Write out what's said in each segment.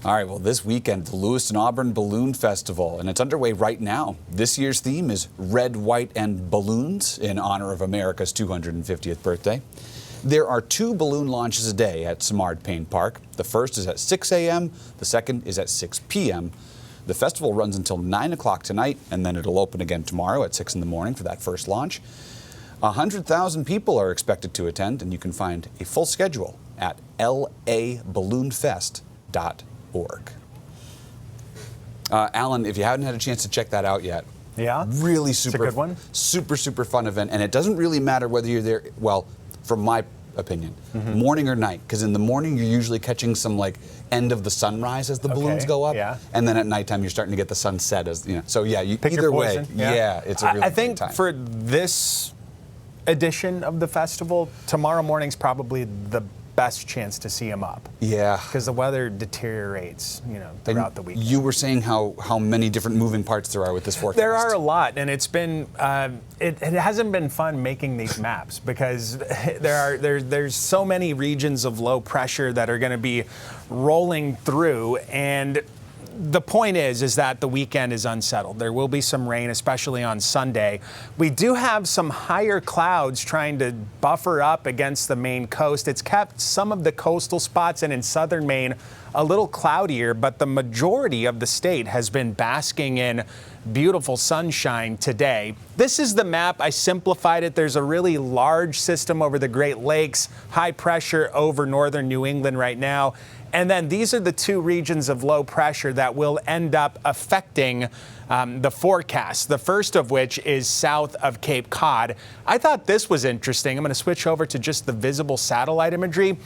All right, well, this weekend, the Lewiston Auburn Balloon Festival, and it's underway right now. This year's theme is Red, White, and Balloons in honor of America's 250th birthday. There are 2 balloon launches a day at Simard Payne Park. The first is at 6 a.m., the second is at 6 p.m. The festival runs until 9 o'clock tonight, and then it'll open again tomorrow at 6 in the morning for that first launch. 100,000 people are expected to attend, and you can find a full schedule at laballoonfest.org. Alan, if you haven't had a chance to check that out yet, really super, it's a good one. super fun event, and it doesn't really matter whether you're there. Well, from my opinion, morning or night, because in the morning you're usually catching some like end of the sunrise as the balloons go up, and then at nighttime you're starting to get the sunset as you know. So yeah, Pick either your way, poison. it's a really I think fun time. for this edition of the festival, tomorrow morning's probably the best chance to see them up. Yeah, because the weather deteriorates, throughout the week. You were saying how many different moving parts there are with this forecast. There are a lot, and it's been it hasn't been fun making these maps because there's so many regions of low pressure that are going to be rolling through, and the point is that the weekend is unsettled. There will be some rain, especially on Sunday. We do have some higher clouds trying to buffer up against the Maine coast. It's kept some of the coastal spots and in southern Maine a little cloudier, but the majority of the state has been basking in beautiful sunshine today. This is the map. I simplified it. There's a really large system over the Great Lakes, high pressure over northern New England right now. And then these are the 2 regions of low pressure that will end up affecting the forecast, the first of which is south of Cape Cod. I thought this was interesting. I'm going to switch over to just the visible satellite imagery.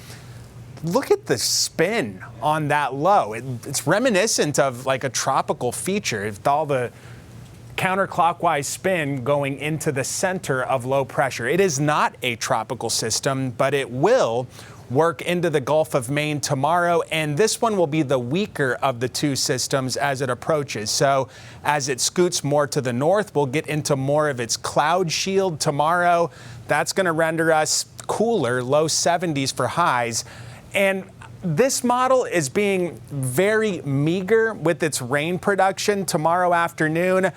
Look at the spin on that low. It's reminiscent of like a tropical feature. With all the counterclockwise spin going into the center of low pressure. It is not a tropical system, but it will work into the Gulf of Maine tomorrow, and this one will be the weaker of the 2 systems as it approaches. So as it scoots more to the north, we'll get into more of its cloud shield tomorrow. That's going to render us cooler, low 70s for highs. And this model is being very meager with its rain production tomorrow afternoon.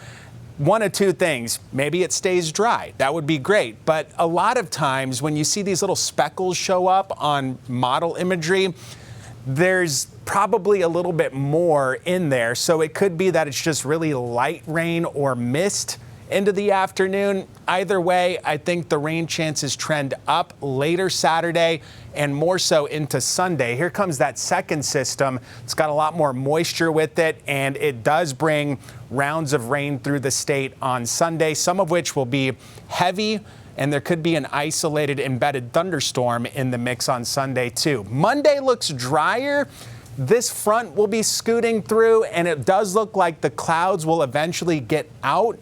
One of 2 things. Maybe it stays dry. That would be great. But a lot of times when you see these little speckles show up on model imagery, there's probably a little bit more in there. So it could be that it's just really light rain or mist into the afternoon. Either way, I think the rain chances trend up later Saturday and more so into Sunday. Here comes that second system. It's got a lot more moisture with it, and it does bring rounds of rain through the state on Sunday, some of which will be heavy, and there could be an isolated embedded thunderstorm in the mix on Sunday too. Monday looks drier. This front will be scooting through, and it does look like the clouds will eventually get out.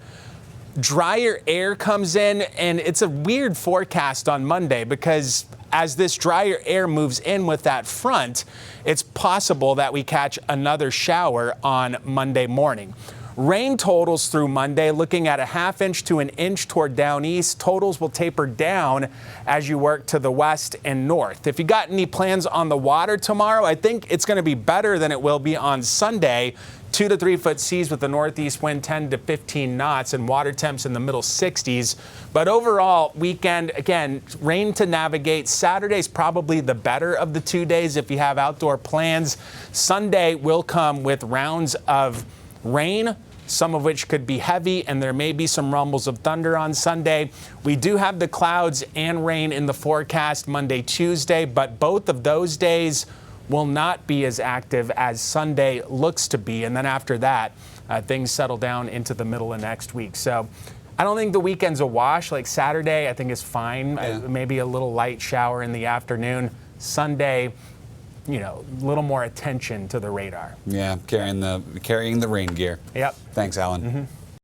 Drier air comes in, and it's a weird forecast on Monday because as this drier air moves in with that front, it's possible that we catch another shower on Monday morning. Rain totals through Monday, looking at a ½ inch to an inch toward down east. Totals will taper down as you work to the west and north. If you got any plans on the water tomorrow, I think it's going to be better than it will be on Sunday. 2 to 3 foot seas with the northeast wind 10 to 15 knots and water temps in the middle 60s. But overall, weekend, again, rain to navigate. Saturday's probably the better of the 2 days if you have outdoor plans. Sunday will come with rounds of rain, some of which could be heavy, and there may be some rumbles of thunder on Sunday. We do have the clouds and rain in the forecast Monday, Tuesday, but both of those days will not be as active as Sunday looks to be. And then after that, things settle down into the middle of next week. So I don't think the weekend's a wash. Like Saturday, I think is fine. Maybe a little light shower in the afternoon. Sunday, a little more attention to the radar. Yeah, carrying the rain gear. Yep. Thanks, Alan.